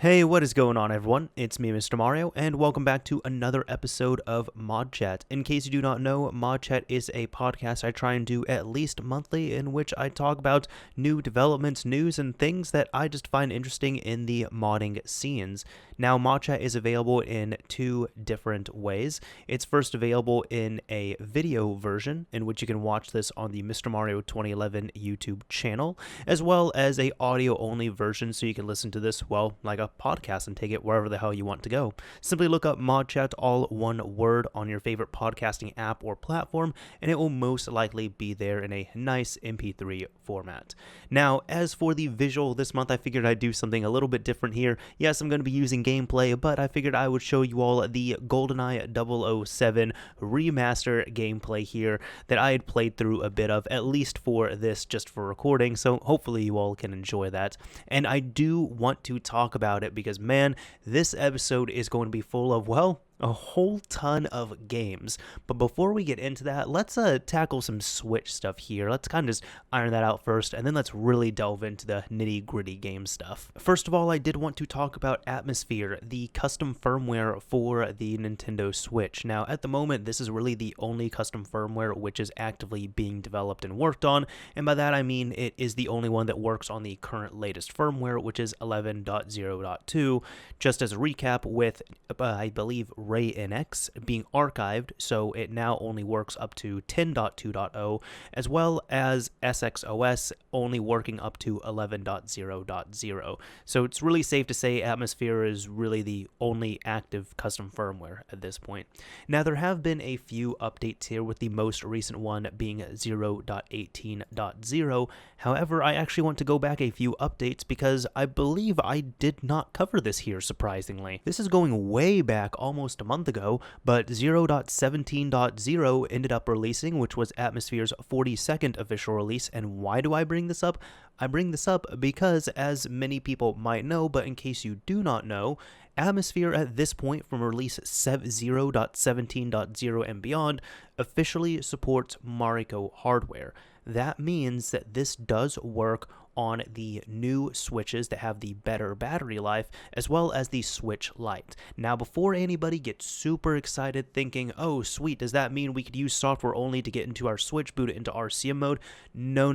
Hey, what is going on, everyone? It's me, Mr. Mario, and welcome back to another episode of ModChat. In case you do not know, ModChat is a podcast I try and do at least monthly in which I talk about new developments, news, and things that I just find interesting in the modding scenes. Now, ModChat is available in two different ways. It's first available in a video version, in which you can watch this on the Mr. Mario 2011 YouTube channel, as well as a audio-only version, so you can listen to this, well, like a podcast and take it wherever the hell you want to go. Simply look up ModChat, all one word, on your favorite podcasting app or platform, and it will most likely be there in a nice MP3 format. Now, as for the visual this month, I figured I'd do something a little bit different here. Yes, I'm going to be using gameplay, but I figured I would show you all the GoldenEye 007 Remaster gameplay here that I had played through a bit of, at least for this, just for recording, so hopefully you all can enjoy that. And I do want to talk about it because, man, this episode is going to be full of, well, a whole ton of games. But before we get into that, let's tackle some Switch stuff here. Let's kind of just iron that out first, and then let's really delve into the nitty-gritty game stuff. First of all, I did want to talk about Atmosphere, the custom firmware for the Nintendo Switch. Now, at the moment, this is really the only custom firmware which is actively being developed and worked on, and by that I mean it is the only one that works on the current latest firmware, which is 11.0.2. Just as a recap, with, I believe, Ray NX being archived, so it now only works up to 10.2.0, as well as SXOS only working up to 11.0.0. So it's really safe to say Atmosphere is really the only active custom firmware at this point. Now, there have been a few updates here, with the most recent one being 0.18.0. However, I actually want to go back a few updates because I believe I did not cover this here, surprisingly. This is going way back, almost a month ago, but 0.17.0 ended up releasing, which was Atmosphere's 42nd official release. And why do I bring this up? I bring this up because, as many people might know, but in case you do not know, Atmosphere at this point, from release 0.17.0 and beyond, officially supports Mariko hardware. That means that this does work on the new Switches that have the better battery life, as well as the Switch Lite. Now, before anybody gets super excited thinking, oh sweet, does that mean we could use software only to get into our Switch, boot it into RCM mode? No.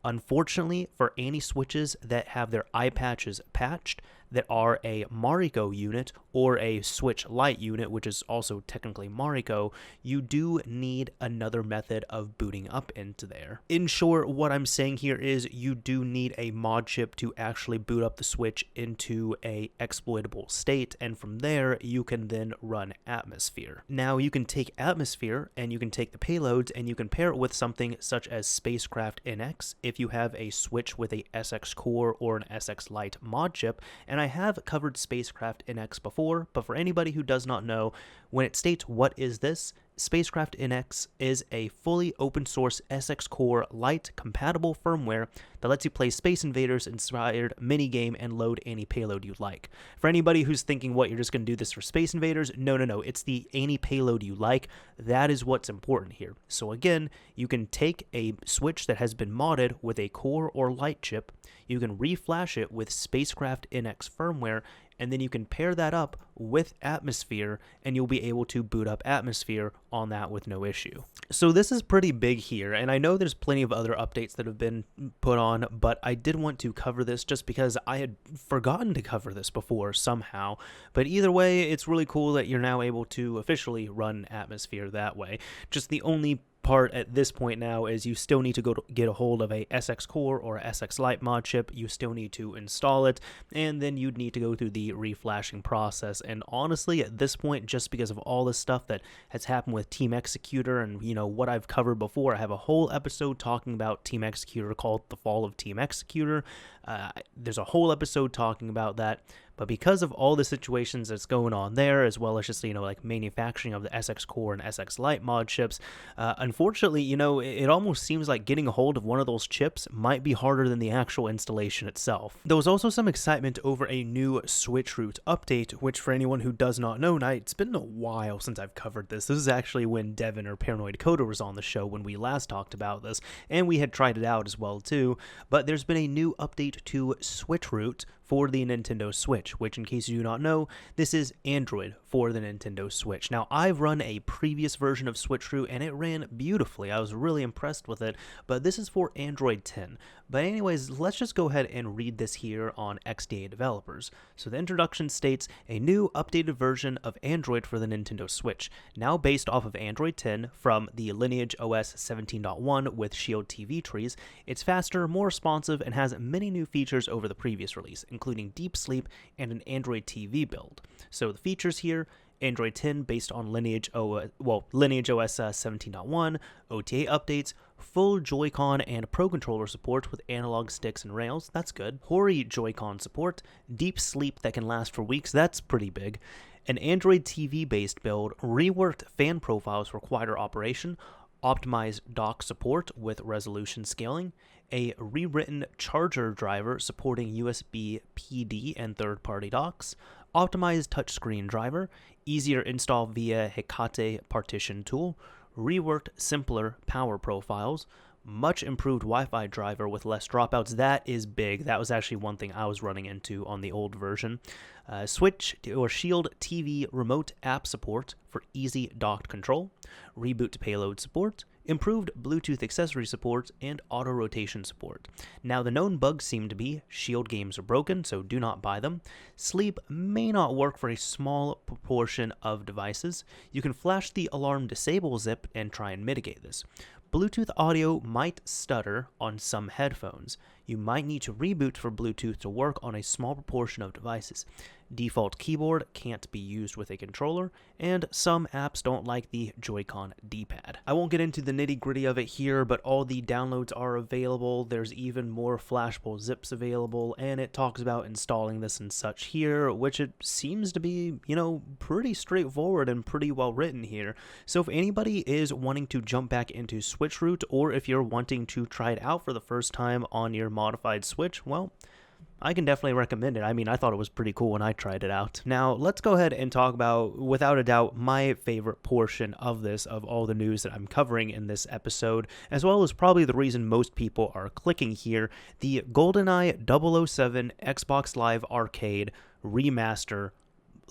Unfortunately, for any Switches that have their eye patches patched, that are a Mariko unit or a Switch Lite unit, which is also technically Mariko, you do need another method of booting up into there. In short, what I'm saying here is you do need a mod chip to actually boot up the Switch into a exploitable state, and from there you can then run Atmosphere. Now, you can take Atmosphere and you can take the payloads and you can pair it with something such as Spacecraft NX if you have a Switch with a SX Core or an SX Lite mod chip. And I have covered Spacecraft NX before, but for anybody who does not know, when it states what is this, Spacecraft NX is a fully open source SX Core Lite compatible firmware that lets you play Space Invaders inspired minigame and load any payload you like. For anybody who's thinking, what, you're just going to do this for Space Invaders? No, it's the any payload you like. That is what's important here. So again, you can take a Switch that has been modded with a Core or Lite chip, you can reflash it with Spacecraft NX firmware, and then you can pair that up with Atmosphere, and you'll be able to boot up Atmosphere on that with no issue. So this is pretty big here, and I know there's plenty of other updates that have been put on, but I did want to cover this just because I had forgotten to cover this before somehow. But either way, it's really cool that you're now able to officially run Atmosphere that way. Just the only part at this point now is you still need to go to get a hold of a SX Core or a SX Lite mod chip. You still need to install it, and then you'd need to go through the reflashing process. And honestly, at this point, just because of all the stuff that has happened with Team Executor and, you know, what I've covered before, I have a whole episode talking about Team Executor called The Fall of Team Executor. There's a whole episode talking about that. But because of all the situations that's going on there, as well as just, you know, like manufacturing of the SX Core and SX Lite mod chips, unfortunately, you know, it almost seems like getting a hold of one of those chips might be harder than the actual installation itself. There was also some excitement over a new switchroot update, which for anyone who does not know, now it's been a while since I've covered this. This is actually when Devin or Paranoid Coder was on the show when we last talked about this, and we had tried it out as well too. But there's been a new update to switchroot, for the Nintendo Switch, which, in case you do not know, this is Android for the Nintendo Switch. Now, I've run a previous version of switchroot and it ran beautifully. I was really impressed with it, but this is for Android 10. But anyways, let's just go ahead and read this here on XDA Developers. So the introduction states, a new updated version of Android for the Nintendo Switch, now based off of Android 10 from the Lineage OS 17.1 with Shield TV trees. It's faster, more responsive, and has many new features over the previous release, including deep sleep and an Android TV build. So the features here, Android 10 based on Lineage OS 17.1, OTA updates, full Joy-Con and Pro Controller support with analog sticks and rails, that's good. Hori Joy-Con support, deep sleep that can last for weeks, that's pretty big. An Android TV based build, reworked fan profiles for quieter operation, optimized dock support with resolution scaling, a rewritten charger driver supporting USB PD and third-party docks, optimized touchscreen driver, easier install via Hecate partition tool, reworked simpler power profiles, much improved Wi-Fi driver with less dropouts. That is big. That was actually one thing I was running into on the old version. Switch or Shield TV remote app support for easy docked control, reboot to payload support, improved Bluetooth accessory support, and auto rotation support. Now, the known bugs seem to be Shield games are broken, so do not buy them. Sleep may not work for a small proportion of devices. You can flash the alarm disable zip and try and mitigate this. Bluetooth audio might stutter on some headphones. You might need to reboot for Bluetooth to work on a small proportion of devices. Default keyboard can't be used with a controller, and some apps don't like the Joy-Con D-pad. I won't get into the nitty-gritty of it here, but all the downloads are available. There's even more flashable zips available, and it talks about installing this and such here, which it seems to be, pretty straightforward and pretty well written here. So if anybody is wanting to jump back into switchroot, or if you're wanting to try it out for the first time on your modified Switch, well, I can definitely recommend it. I mean, I thought it was pretty cool when I tried it out. Now, let's go ahead and talk about, without a doubt, my favorite portion of this, of all the news that I'm covering in this episode, as well as probably the reason most people are clicking here, the GoldenEye 007 Xbox Live Arcade Remaster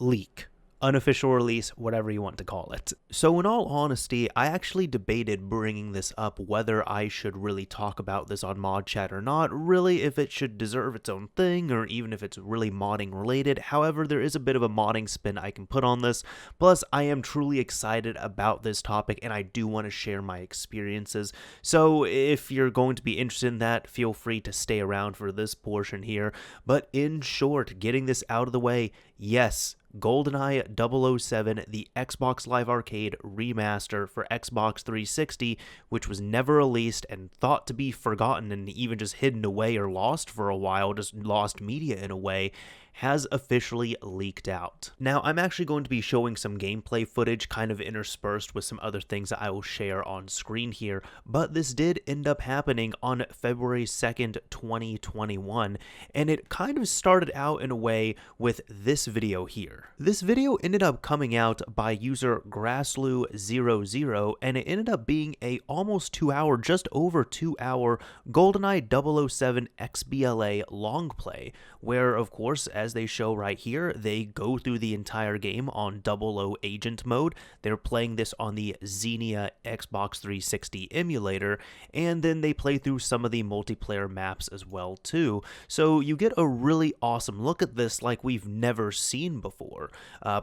leak. Unofficial release, whatever you want to call it. So in all honesty, I actually debated bringing this up whether I should really talk about this on ModChat or not, really if it should deserve its own thing, or even if it's really modding related. However, there is a bit of a modding spin I can put on this, plus I am truly excited about this topic and I do want to share my experiences. So if you're going to be interested in that, feel free to stay around for this portion here. But in short, getting this out of the way, yes, GoldenEye 007, the Xbox Live Arcade remaster for Xbox 360, which was never released and thought to be forgotten and even just hidden away or lost for a while, just lost media in a way, has officially leaked out. Now, I'm actually going to be showing some gameplay footage kind of interspersed with some other things that I will share on screen here, but this did end up happening on February 2nd, 2021, and it kind of started out in a way with this video here. This video ended up coming out by user Grassloo00, and it ended up being a almost 2-hour, just over 2-hour GoldenEye 007 XBLA long play, where, of course, as they show right here, they go through the entire game on 00 agent mode. They're playing this on the Xenia Xbox 360 emulator, and then they play through some of the multiplayer maps as well too. So you get a really awesome look at this like we've never seen before.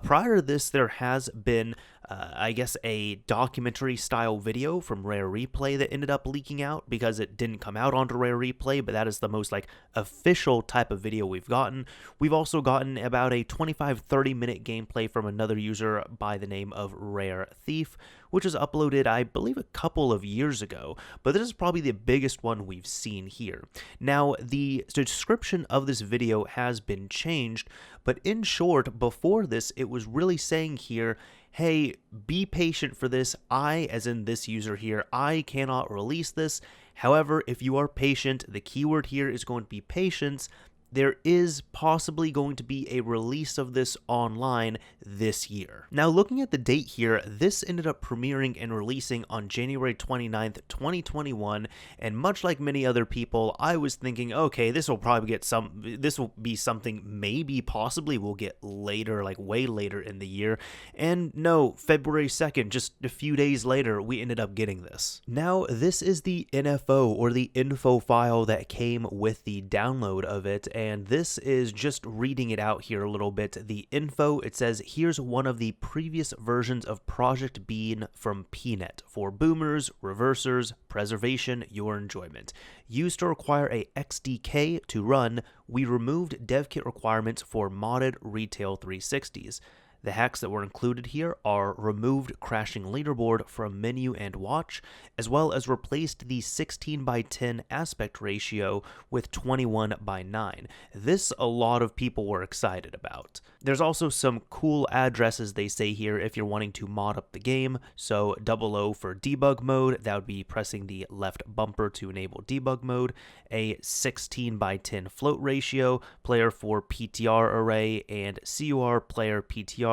Prior to this, there has been I guess a documentary style video from Rare Replay that ended up leaking out because it didn't come out onto Rare Replay, but that is the most official type of video we've gotten. We've also gotten about a 25-30 minute gameplay from another user by the name of Rare Thief, which was uploaded, I believe, a couple of years ago, but this is probably the biggest one we've seen here. Now, the description of this video has been changed, but in short, before this, it was really saying here, hey, be patient for this. I, as in this user here, I cannot release this. However, if you are patient, the keyword here is going to be patience. there is possibly going to be a release of this online this year. Now, looking at the date here, this ended up premiering and releasing on January 29th, 2021, and much like many other people, I was thinking, okay, this will be something maybe possibly we'll get later, like way later in the year, and no, February 2nd, just a few days later, we ended up getting this. Now, this is the NFO, or the info file that came with the download of it, and this is just reading it out here a little bit. The info, it says, here's one of the previous versions of Project Bean from PNet for boomers, reversers, preservation, your enjoyment. Used to require a XDK to run, we removed dev kit requirements for modded retail 360s. The hacks that were included here are removed crashing leaderboard from menu and watch, as well as replaced the 16:10 aspect ratio with 21:9. This a lot of people were excited about. There's also some cool addresses they say here if you're wanting to mod up the game. So 00 for debug mode, that would be pressing the left bumper to enable debug mode. A 16:10 float ratio, player for PTR array, and CUR player PTR.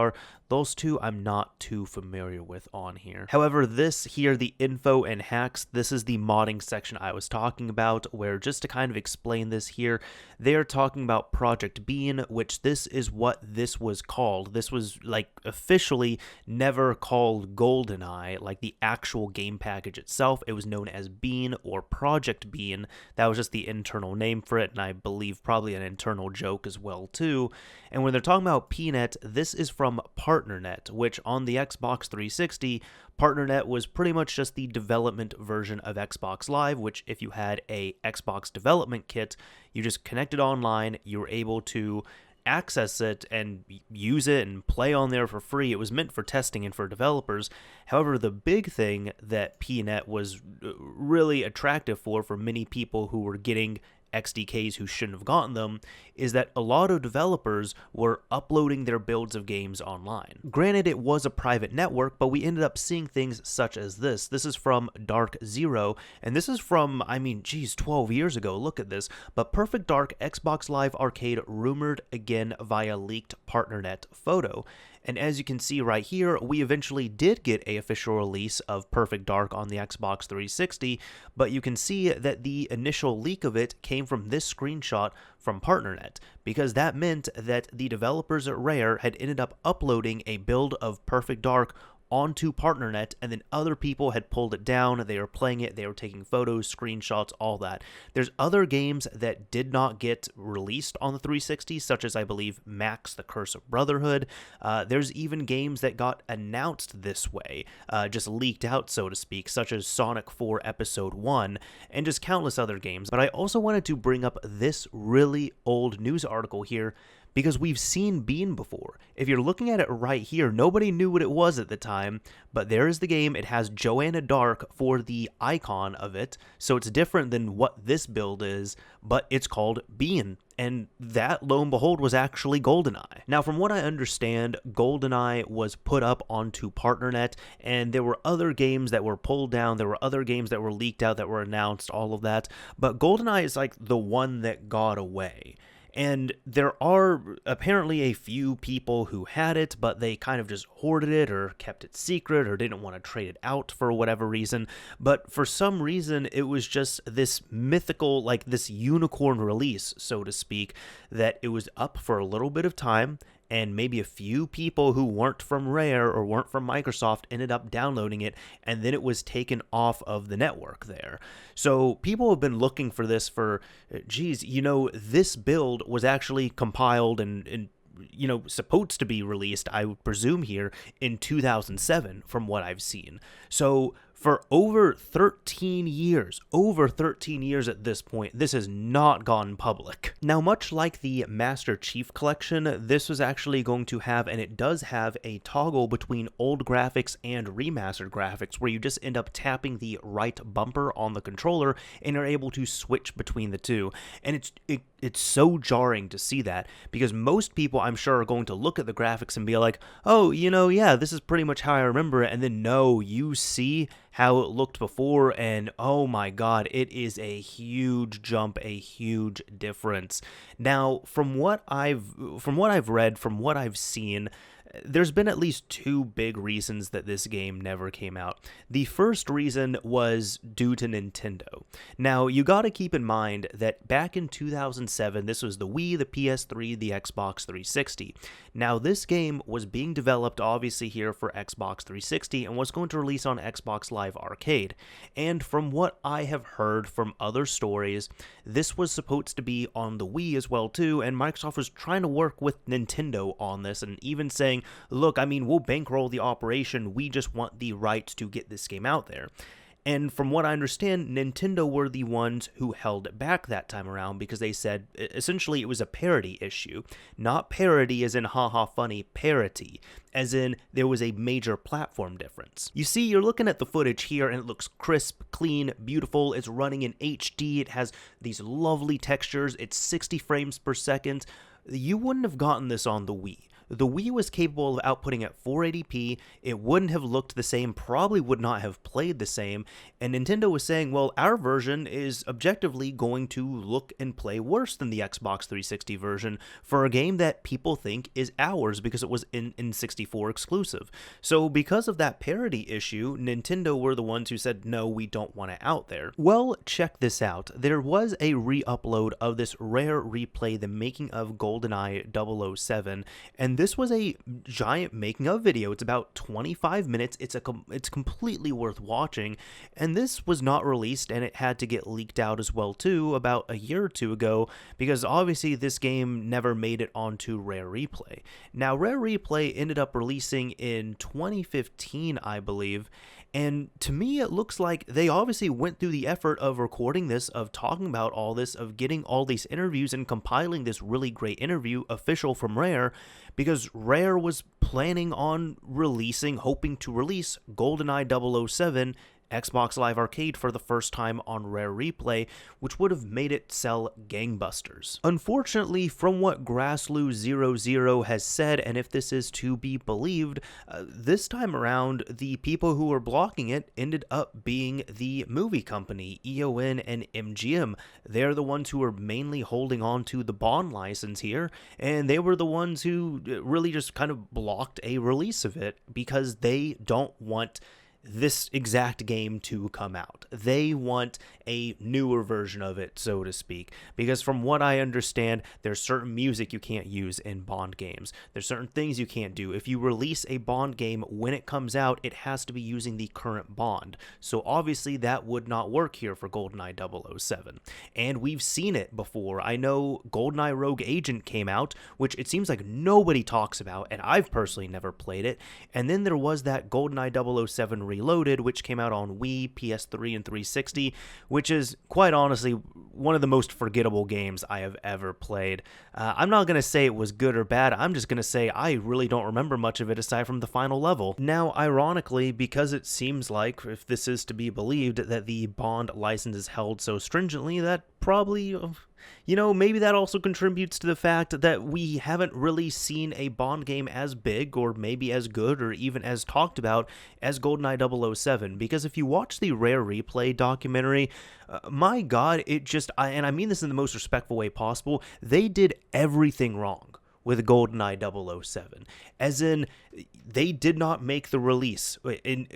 Those two I'm not too familiar with on here. However, this here, the info and hacks, this is the modding section I was talking about, where just to kind of explain this here, they are talking about Project Bean, which this is what this was called. This was like officially never called GoldenEye, like the actual game package itself. It was known as Bean or Project Bean. That was just the internal name for it, and I believe probably an internal joke as well too. And when they're talking about PNet, this is from PartnerNet, which on the Xbox 360, PartnerNet was pretty much just the development version of Xbox Live, which if you had a Xbox development kit, you just connected online, you were able to access it and use it and play on there for free. It was meant for testing and for developers. However, the big thing that PNet was really attractive for many people who were getting XDKs who shouldn't have gotten them, is that a lot of developers were uploading their builds of games online. Granted, it was a private network, but we ended up seeing things such as this. This is from Dark Zero, and this is from, 12 years ago, look at this. But Perfect Dark Xbox Live Arcade rumored again via leaked PartnerNet photo. And as you can see right here, we eventually did get an official release of Perfect Dark on the Xbox 360, but you can see that the initial leak of it came from this screenshot from PartnerNet, because that meant that the developers at Rare had ended up uploading a build of Perfect Dark onto PartnerNet, and then other people had pulled it down, they were playing it, they were taking photos, screenshots, all that. There's other games that did not get released on the 360, such as, I believe, Max, The Curse of Brotherhood. There's even games that got announced this way, just leaked out, so to speak, such as Sonic 4 Episode 1, and just countless other games. But I also wanted to bring up this really old news article here, because we've seen Bean before. If you're looking at it right here, nobody knew what it was at the time, but there is the game. It has Joanna Dark for the icon of it, so it's different than what this build is, but it's called Bean. And that, lo and behold, was actually GoldenEye. Now, from what I understand, GoldenEye was put up onto PartnerNet, and there were other games that were pulled down, there were other games that were leaked out, that were announced, all of that, but GoldenEye is like the one that got away. And there are apparently a few people who had it, but they kind of just hoarded it or kept it secret or didn't want to trade it out for whatever reason. But for some reason, it was just this mythical, like this unicorn release, so to speak, that it was up for a little bit of time, and maybe a few people who weren't from Rare or weren't from Microsoft ended up downloading it, and then it was taken off of the network there. So people have been looking for this for, this build was actually compiled and supposed to be released, I would presume here, in 2007 from what I've seen. So for over 13 years at this point, this has not gone public. Now, much like the Master Chief Collection, this was actually going to have, and it does have, a toggle between old graphics and remastered graphics, where you just end up tapping the right bumper on the controller and are able to switch between the two. And it's so jarring to see that, because most people, I'm sure, are going to look at the graphics and be like, oh, yeah, this is pretty much how I remember it, and then no, you see how it looked before, and oh my god, it is a huge jump, a huge difference. Now, from what I've read, from what I've seen, there's been at least two big reasons that this game never came out. The first reason was due to Nintendo. Now, you gotta keep in mind that back in 2007, this was the Wii, the PS3, the Xbox 360. Now, this game was being developed obviously here for Xbox 360 and was going to release on Xbox Live Arcade. And from what I have heard from other stories, this was supposed to be on the Wii as well too, and Microsoft was trying to work with Nintendo on this and even saying, look, I mean, we'll bankroll the operation, we just want the rights to get this game out there. And from what I understand, Nintendo were the ones who held it back that time around because they said essentially it was a parity issue. Not parody as in haha funny, parity, as in there was a major platform difference. You see, you're looking at the footage here and it looks crisp, clean, beautiful, it's running in HD, it has these lovely textures, it's 60 frames per second. You wouldn't have gotten this on the Wii. The Wii was capable of outputting at 480p, it wouldn't have looked the same, probably would not have played the same, and Nintendo was saying, well, our version is objectively going to look and play worse than the Xbox 360 version for a game that people think is ours because it was in 64 exclusive. So because of that parity issue, Nintendo were the ones who said, no, we don't want it out there. Well, check this out. There was a re-upload of this rare replay, the making of GoldenEye 007, and this was a giant making of video. It's about 25 minutes. It's completely worth watching, and this was not released, and it had to get leaked out as well too about a year or two ago because obviously this game never made it onto Rare Replay. Now, Rare Replay ended up releasing in 2015, I believe, and to me, it looks like they obviously went through the effort of recording this, of talking about all this, of getting all these interviews and compiling this really great interview official from Rare, because Rare was planning on hoping to release GoldenEye 007 Xbox Live Arcade for the first time on Rare Replay, which would have made it sell gangbusters. Unfortunately, from what Grassloo00 has said, and if this is to be believed, this time around, the people who were blocking it ended up being the movie company, EON and MGM. They're the ones who were mainly holding on to the Bond license here, and they were the ones who really just kind of blocked a release of it because they don't want this exact game to come out. They want a newer version of it, so to speak, because from what I understand, there's certain music you can't use in Bond games. There's certain things you can't do. If you release a Bond game, when it comes out, it has to be using the current Bond. So obviously that would not work here for GoldenEye 007. And we've seen it before. I know GoldenEye Rogue Agent came out, which it seems like nobody talks about, and I've personally never played it. And then there was that GoldenEye 007 Reloaded, which came out on Wii, PS3, and 360, which is, quite honestly, one of the most forgettable games I have ever played. I'm not going to say it was good or bad, I'm just going to say I really don't remember much of it aside from the final level. Now, ironically, because it seems like, if this is to be believed, that the Bond license is held so stringently, that probably, maybe that also contributes to the fact that we haven't really seen a Bond game as big or maybe as good or even as talked about as GoldenEye 007. Because if you watch the Rare Replay documentary, my God, and I mean this in the most respectful way possible, they did everything wrong with GoldenEye 007. As in, they did not make the release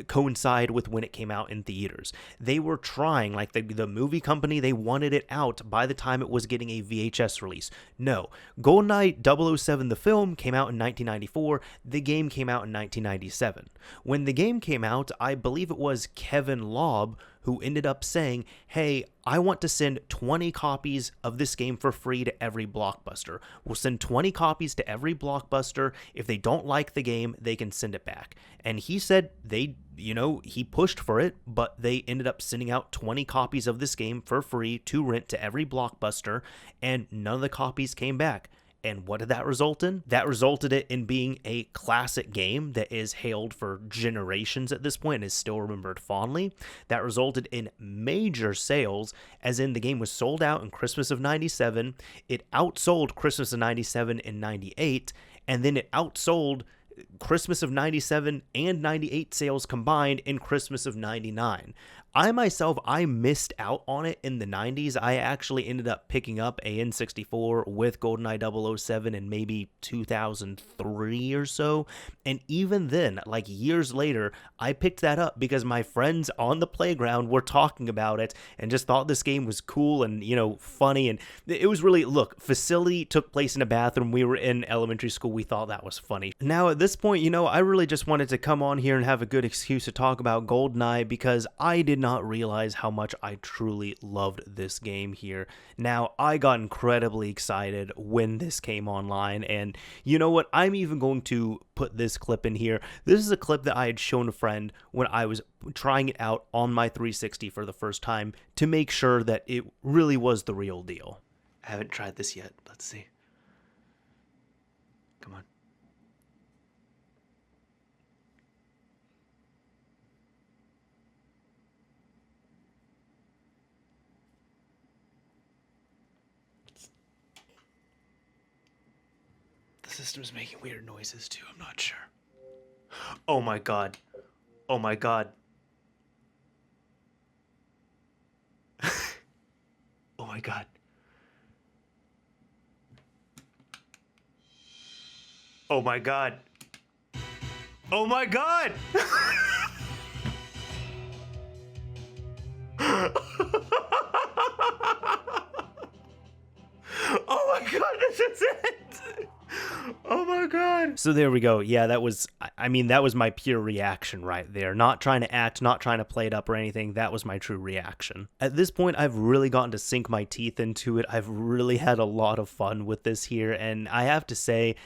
coincide with when it came out in theaters. They were trying, like the movie company, they wanted it out by the time it was getting a VHS release. No, GoldenEye 007, the film, came out in 1994. The game came out in 1997. When the game came out, I believe it was Kevin Loeb who ended up saying, hey, I want to send 20 copies of this game for free to every Blockbuster. We'll send 20 copies to every Blockbuster. If they don't like the game, they can send it back. And he said he pushed for it, but they ended up sending out 20 copies of this game for free to rent to every Blockbuster, and none of the copies came back. And what did that result in? That resulted in being a classic game that is hailed for generations at this point and is still remembered fondly. That resulted in major sales, as in the game was sold out in Christmas of 97. It outsold Christmas of 97 in 98, and then it outsold Christmas of 97 and 98 sales combined in Christmas of 99. I missed out on it in the 90s. I actually ended up picking up a N64 with GoldenEye 007 in maybe 2003 or so. And even then, like years later, I picked that up because my friends on the playground were talking about it and just thought this game was cool and, funny. And it was really, look, facility took place in a bathroom. We were in elementary school. We thought that was funny. Now, at this point, I really just wanted to come on here and have a good excuse to talk about GoldenEye because I did not realize how much I truly loved this game here. Now, I got incredibly excited when this came online, and you know what? I'm even going to put this clip in here. This is a clip that I had shown a friend when I was trying it out on my 360 for the first time to make sure that it really was the real deal. I haven't tried this yet. Let's see. Come on. The system's making weird noises too, I'm not sure. Oh my god. Oh my god. Oh my god. Oh my god. Oh my god! Oh my god, this is it! Oh my god. So there we go. Yeah, that was my pure reaction right there. Not trying to act, not trying to play it up or anything. That was my true reaction. At this point, I've really gotten to sink my teeth into it. I've really had a lot of fun with this here, and I have to say,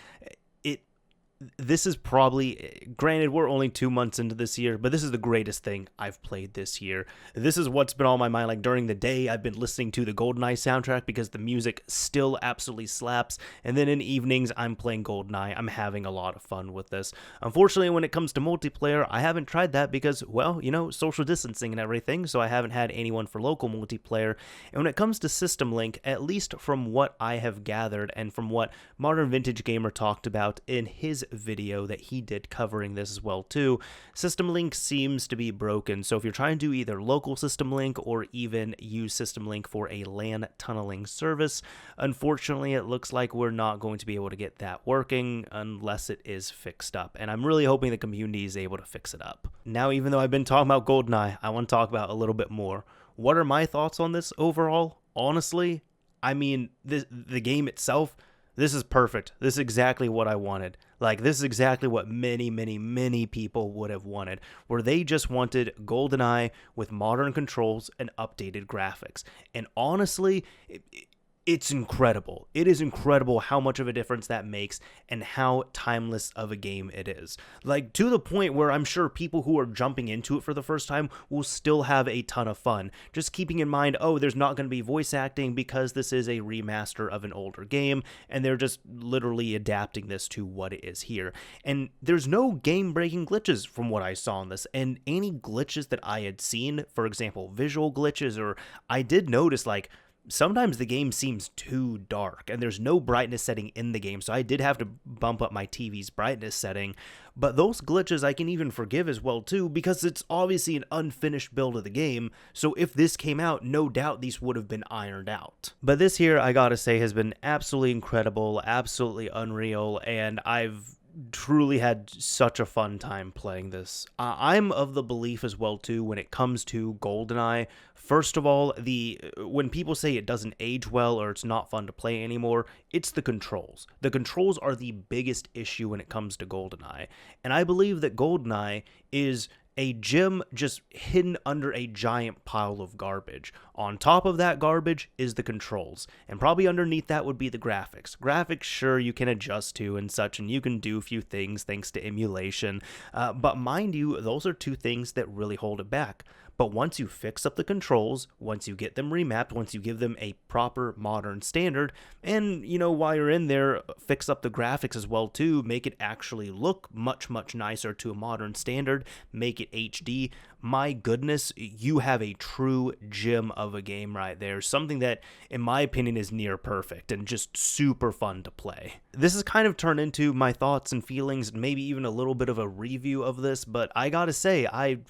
this is probably, granted, we're only 2 months into this year, but this is the greatest thing I've played this year. This is what's been on my mind. Like during the day, I've been listening to the GoldenEye soundtrack because the music still absolutely slaps. And then in evenings, I'm playing GoldenEye. I'm having a lot of fun with this. Unfortunately, when it comes to multiplayer, I haven't tried that because, well, social distancing and everything. So I haven't had anyone for local multiplayer. And when it comes to System Link, at least from what I have gathered and from what Modern Vintage Gamer talked about in his video that he did covering this as well too, System Link seems to be broken. So if you're trying to do either local System Link or even use System Link for a LAN tunneling service, unfortunately it looks like we're not going to be able to get that working unless it is fixed up, and I'm really hoping the community is able to fix it up. Now, even though I've been talking about GoldenEye, I want to talk about a little bit more. What are my thoughts on this overall? Honestly, the game itself, this is perfect. This is exactly what I wanted. Like, this is exactly what many, many, many people would have wanted, where they just wanted GoldenEye with modern controls and updated graphics. And honestly, it's incredible. It is incredible how much of a difference that makes and how timeless of a game it is. Like, to the point where I'm sure people who are jumping into it for the first time will still have a ton of fun. Just keeping in mind, there's not going to be voice acting because this is a remaster of an older game, and they're just literally adapting this to what it is here. And there's no game-breaking glitches from what I saw in this, and any glitches that I had seen, for example, visual glitches, or I did notice, like, sometimes the game seems too dark and there's no brightness setting in the game, so I did have to bump up my TV's brightness setting. But those glitches I can even forgive as well too, because it's obviously an unfinished build of the game, so if this came out, no doubt these would have been ironed out. But this here, I gotta say, has been absolutely incredible, absolutely unreal, and I've truly had such a fun time playing this. I'm of the belief as well too, when it comes to GoldenEye, first of all, when people say it doesn't age well or it's not fun to play anymore, it's the controls. The controls are the biggest issue when it comes to GoldenEye, and I believe that GoldenEye is a gem just hidden under a giant pile of garbage. On top of that garbage is the controls, and probably underneath that would be the graphics. Graphics, sure, you can adjust to and such, and you can do a few things thanks to emulation, but mind you, those are two things that really hold it back. But once you fix up the controls, once you get them remapped, once you give them a proper modern standard, and, while you're in there, fix up the graphics as well too, make it actually look much, much nicer to a modern standard, make it HD, my goodness, you have a true gem of a game right there. Something that, in my opinion, is near perfect and just super fun to play. This has kind of turned into my thoughts and feelings, maybe even a little bit of a review of this, but I gotta say, I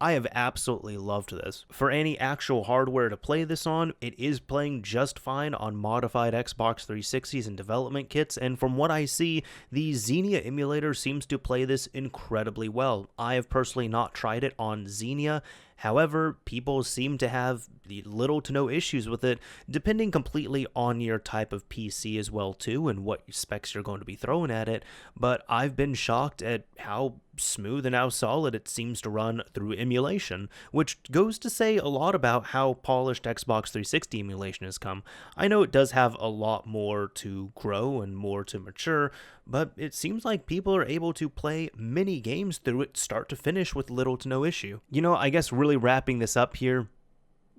have absolutely loved this. For any actual hardware to play this on, it is playing just fine on modified Xbox 360s and development kits, and from what I see, the Xenia emulator seems to play this incredibly well. I have personally not tried it on Xenia. However, people seem to have little to no issues with it, depending completely on your type of PC as well too, and what specs you're going to be throwing at it, but I've been shocked at how smooth and how solid it seems to run through emulation, which goes to say a lot about how polished Xbox 360 emulation has come. I know it does have a lot more to grow and more to mature, but it seems like people are able to play many games through it start to finish with little to no issue. You know, I guess really wrapping this up here,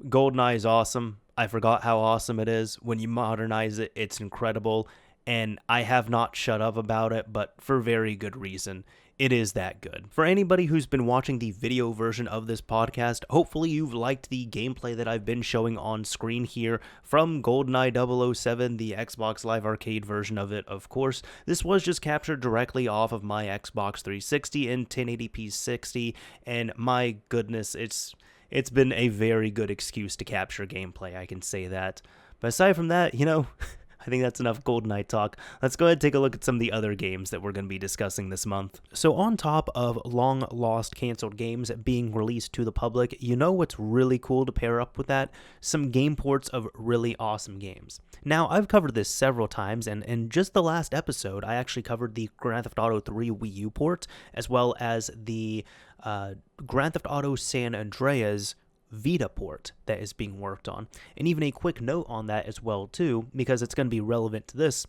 GoldenEye is awesome. I forgot how awesome it is. When you modernize it, it's incredible, and I have not shut up about it, but for very good reason. It is that good. For anybody who's been watching the video version of this podcast, hopefully you've liked the gameplay that I've been showing on screen here from GoldenEye 007, the Xbox Live Arcade version of it, of course. This was just captured directly off of my Xbox 360 in 1080p 60, and my goodness, it's been a very good excuse to capture gameplay, I can say that. But aside from that, you know, I think that's enough GoldenEye talk. Let's go ahead and take a look at some of the other games that we're going to be discussing this month. So on top of long-lost canceled games being released to the public, you know what's really cool to pair up with that? Some game ports of really awesome games. Now, I've covered this several times, and in just the last episode, I actually covered the Grand Theft Auto 3 Wii U port, as well as the Grand Theft Auto San Andreas Vita port that is being worked on. And even a quick note on that as well too, because it's going to be relevant to this.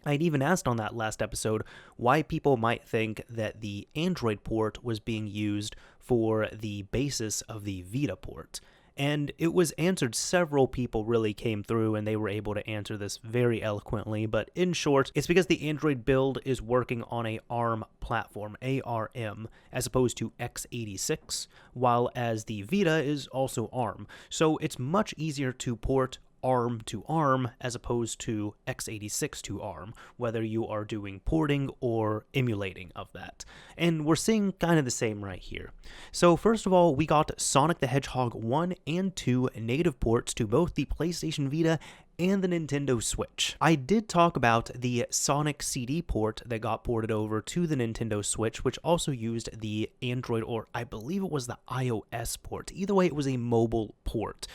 I'd even asked on that last episode why people might think that the Android port was being used for the basis of the Vita port. And it was answered. Several people really came through and they were able to answer this very eloquently, but in short, it's because the Android build is working on a ARM platform, ARM, as opposed to x86, while as the Vita is also ARM. So it's much easier to port ARM to ARM as opposed to x86 to ARM, whether you are doing porting or emulating of that. And we're seeing kind of the same right here. So first of all, we got Sonic the Hedgehog 1 and 2 native ports to both the PlayStation Vita and the Nintendo Switch. I did talk about the Sonic CD port that got ported over to the Nintendo Switch, which also used the Android, or I believe it was the iOS port. Either way, it was a mobile port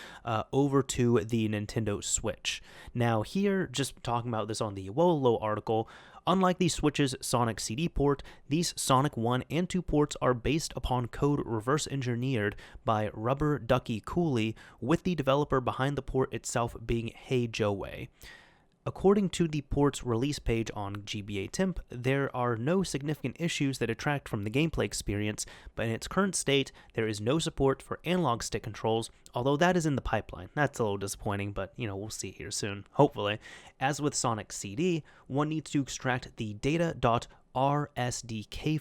over to the Nintendo Switch. Now here, just talking about this on the Wolo article, unlike the Switch's Sonic CD port, these Sonic 1 and 2 ports are based upon code reverse engineered by Rubber Ducky Cooley, with the developer behind the port itself being Hey Joe Way. According to the port's release page on GBA Temp, there are no significant issues that detract from the gameplay experience, but in its current state, there is no support for analog stick controls, although that is in the pipeline. That's a little disappointing, but, you know, we'll see here soon, hopefully. As with Sonic CD, one needs to extract the data.rsdk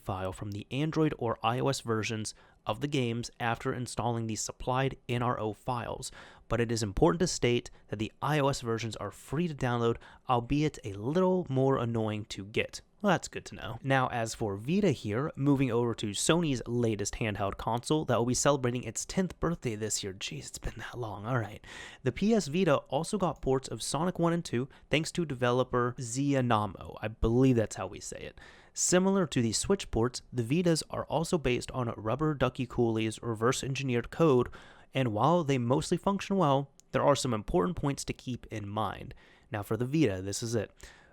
file from the Android or iOS versions of the games after installing the supplied NRO files, but it is important to state that the iOS versions are free to download, albeit a little more annoying to get. Well, that's good to know. Now, as for Vita here, moving over to Sony's latest handheld console that will be celebrating its 10th birthday this year. Jeez, it's been that long. All right. The PS Vita also got ports of Sonic 1 and 2 thanks to developer Xianamo. I believe that's how we say it. Similar to the Switch ports, the Vitas are also based on Rubber Ducky Cooley's reverse-engineered code, and while they mostly function well, there are some important points to keep in mind. Now for the Vita, this is it.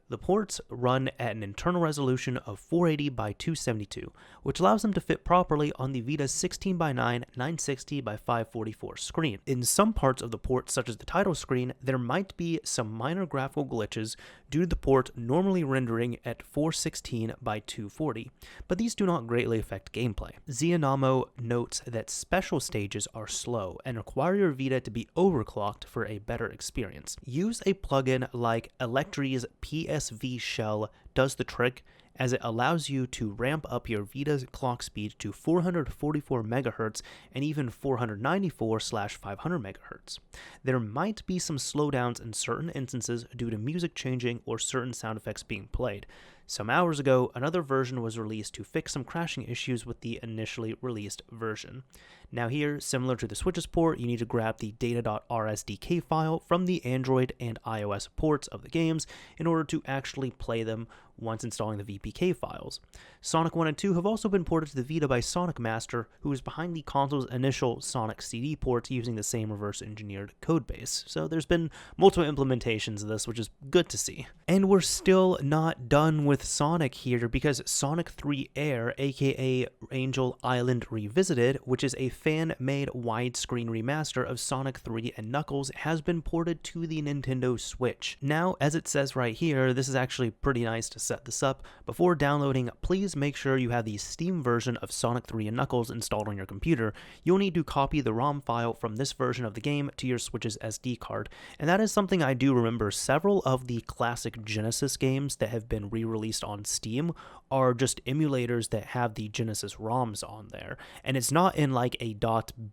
The ports run at an internal resolution of 480 by 272, which allows them to fit properly on the Vita's 16 by 9 960 by 544 screen. In some parts of the port, such as the title screen, there might be some minor graphical glitches due to the port normally rendering at 416 by 240, but these do not greatly affect gameplay. Xianamo notes that special stages are slow and require your Vita to be overclocked for a better experience. Use a plugin like Electri's PSV Shell does the trick, as it allows you to ramp up your Vita's clock speed to 444 MHz and even 494/500 MHz. There might be some slowdowns in certain instances due to music changing or certain sound effects being played. Some hours ago, another version was released to fix some crashing issues with the initially released version. Now here, similar to the Switch's port, you need to grab the data.rsdk file from the Android and iOS ports of the games in order to actually play them once installing the VPK files. Sonic 1 and 2 have also been ported to the Vita by Sonic Master, who is behind the console's initial Sonic CD ports using the same reverse-engineered codebase. So there's been multiple implementations of this, which is good to see. And we're still not done with Sonic here, because Sonic 3 A.I.R, aka Angel Island Revisited, which is a fan-made widescreen remaster of Sonic 3 and Knuckles, has been ported to the Nintendo Switch. Now, as it says right here, this is actually pretty nice to set this up. Before downloading, please make sure you have the Steam version of Sonic 3 and Knuckles installed on your computer. You'll need to copy the ROM file from this version of the game to your Switch's SD card, and that is something I do remember. Several of the classic Genesis games that have been re-released on Steam are just emulators that have the Genesis ROMs on there, and it's not in like a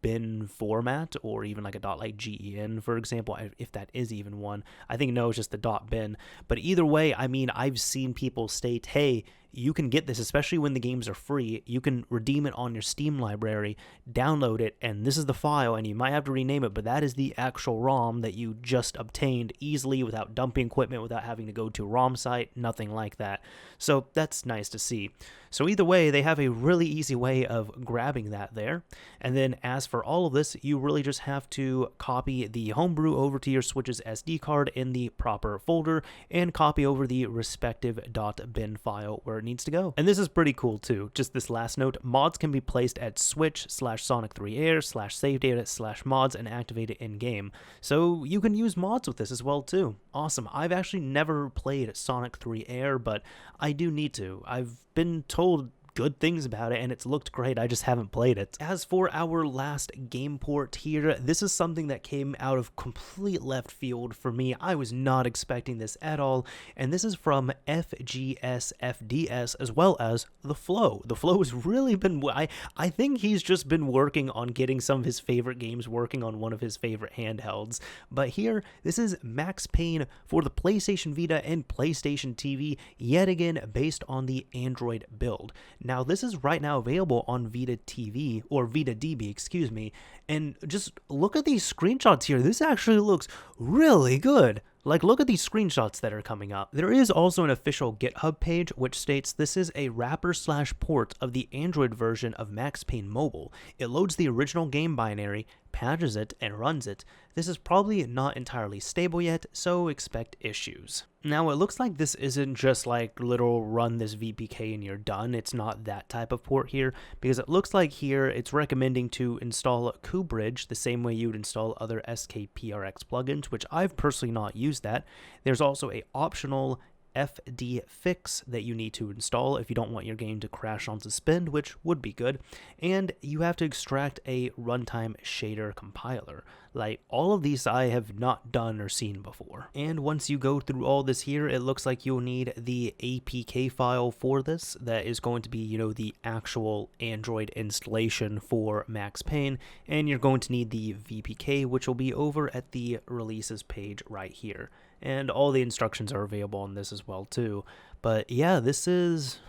.bin format or even like a .gen, for example, if that is even one. I think no, it's just the .bin, but either way, I mean, I've seen people state, hey, you can get this, especially when the games are free. You can redeem it on your Steam library, download it, and this is the file, and you might have to rename it, but that is the actual ROM that you just obtained easily without dumping equipment, without having to go to a ROM site, nothing like that. So that's nice to see. So either way, they have a really easy way of grabbing that there. And then as for all of this, you really just have to copy the Homebrew over to your Switch's SD card in the proper folder and copy over the respective .bin file where it needs to go. And this is pretty cool too. Just this last note, mods can be placed at switch/Sonic3Air/savedata/mods and activated in-game. So you can use mods with this as well too. Awesome. I've actually never played Sonic 3 Air, but I do need to. I've been told good things about it, and it's looked great. I just haven't played it. As for our last game port here, this is something that came out of complete left field for me. I was not expecting this at all, and this is from FGS FDS as well as The Flow. The Flow has really been, I think he's just been working on getting some of his favorite games working on one of his favorite handhelds. But here, this is Max Payne for the PlayStation Vita and PlayStation TV, yet again based on the Android build. Now, this is right now available on Vita TV, or Vita DB, excuse me, and just look at these screenshots here. This actually looks really good. Like, look at these screenshots that are coming up. There is also an official GitHub page which states this is a wrapper/port of the Android version of Max Payne Mobile. It loads the original game binary, patches it, and runs it. This is probably not entirely stable yet, so expect issues. Now, it looks like this isn't just like literal run this VPK and you're done. It's not that type of port here, because it looks like here it's recommending to install KubeBridge the same way you would install other SKPRX plugins, which I've personally not used that. There's also a optional FD fix that you need to install if you don't want your game to crash on suspend, which would be good, and you have to extract a runtime shader compiler. Like, all of these I have not done or seen before. And once you go through all this here, it looks like you'll need the APK file for this. That is going to be, you know, the actual Android installation for Max Payne, and you're going to need the VPK, which will be over at the releases page right here. And all the instructions are available on this as well too. But yeah, this is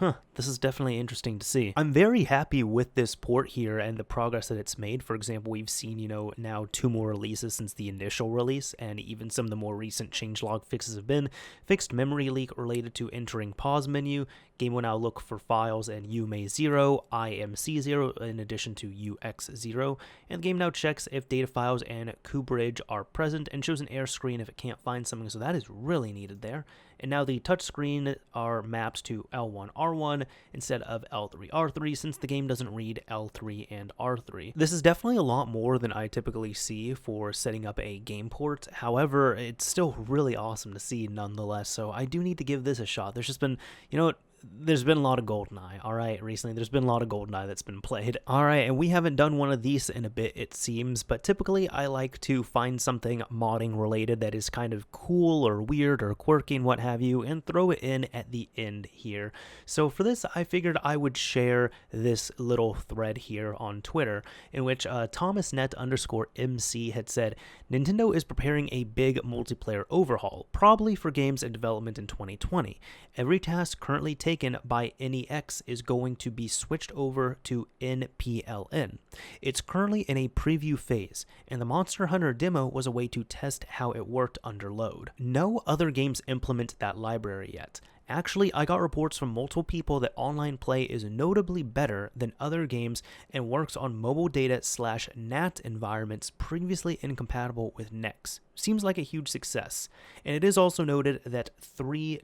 definitely interesting to see. I'm very happy with this port here and the progress that it's made. For example, we've seen, you know, now 2 more releases since the initial release, and even some of the more recent changelog fixes have been fixed memory leak related to entering pause menu. Game will now look for files in UMA0, IMC0 in addition to UX0, and the game now checks if data files and KubeBridge are present and shows an error screen if it can't find something, so that is really needed there. And now the touchscreen are mapped to L1, R1 instead of L3, R3, since the game doesn't read L3 and R3. This is definitely a lot more than I typically see for setting up a game port. However, it's still really awesome to see nonetheless, so I do need to give this a shot. There's just been, you know, there's been a lot of GoldenEye, alright, recently. There's been a lot of GoldenEye that's been played. Alright, and we haven't done one of these in a bit, it seems, but typically I like to find something modding related that is kind of cool or weird or quirky and what have you, and throw it in at the end here. So for this, I figured I would share this little thread here on Twitter, in which ThomasNet_MC had said, Nintendo is preparing a big multiplayer overhaul, probably for games in development in 2020. Every task currently taken by NEX is going to be switched over to NPLN. It's currently in a preview phase, and the Monster Hunter demo was a way to test how it worked under load. No other games implement that library yet. Actually, I got reports from multiple people that online play is notably better than other games and works on mobile data/NAT environments previously incompatible with NEX. Seems like a huge success. And it is also noted that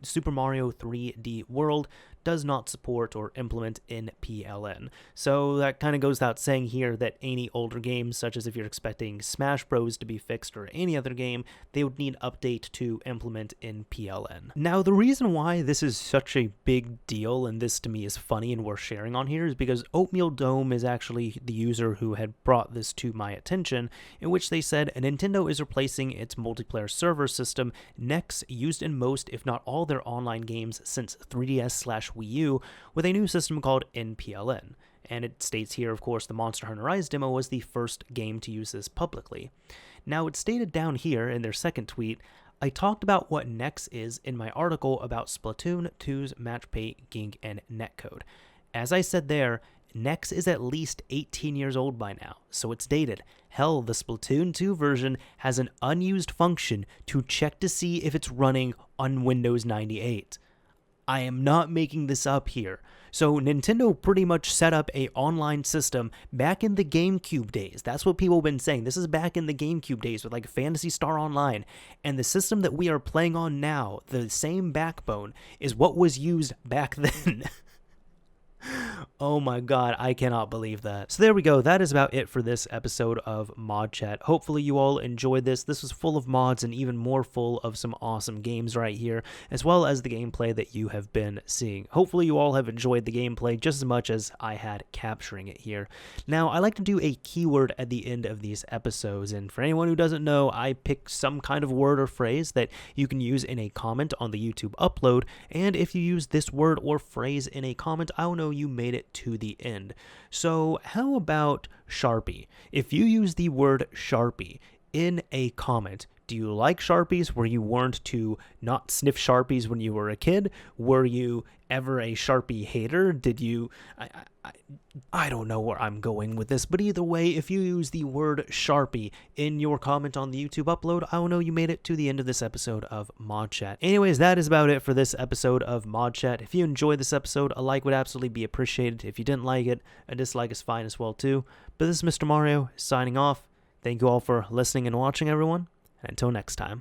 Super Mario 3D World does not support or implement NPLN. So that kind of goes without saying here that any older games, such as if you're expecting Smash Bros to be fixed or any other game, they would need update to implement NPLN. Now, the reason why this is such a big deal, and this to me is funny and worth sharing on here, is because Oatmeal Dome is actually the user who had brought this to my attention, in which they said Nintendo is replacing its multiplayer server system, NEX, used in most, if not all, their online games since 3DS/Wii U, with a new system called NPLN. And it states here, of course, the Monster Hunter Rise demo was the first game to use this publicly. Now, it's stated down here in their second tweet, I talked about what NEX is in my article about Splatoon 2's matchmaking and netcode. As I said there, NEX is at least 18 years old by now, so it's dated. Hell, the Splatoon 2 version has an unused function to check to see if it's running on Windows 98. I am not making this up here. So Nintendo pretty much set up a online system back in the GameCube days. That's what people have been saying. This is back in the GameCube days with like Phantasy Star Online. And the system that we are playing on now, the same backbone, is what was used back then. Oh my god, I cannot believe that. So there we go. That is about it for this episode of ModChat. Hopefully you all enjoyed this. This was full of mods and even more full of some awesome games right here, as well as the gameplay that you have been seeing. Hopefully you all have enjoyed the gameplay just as much as I had capturing it here. Now, I like to do a keyword at the end of these episodes, and for anyone who doesn't know, I pick some kind of word or phrase that you can use in a comment on the YouTube upload, and if you use this word or phrase in a comment, I will know you made it to the end. So how about Sharpie? If you use the word Sharpie in a comment, do you like Sharpies? Were you warned to not sniff Sharpies when you were a kid? Were you ever a Sharpie hater? Did you... I don't know where I'm going with this, but either way, if you use the word Sharpie in your comment on the YouTube upload, I will know you made it to the end of this episode of ModChat. Anyways, that is about it for this episode of ModChat. If you enjoyed this episode, a like would absolutely be appreciated. If you didn't like it, a dislike is fine as well too. But this is Mr. Mario signing off. Thank you all for listening and watching, everyone. And until next time.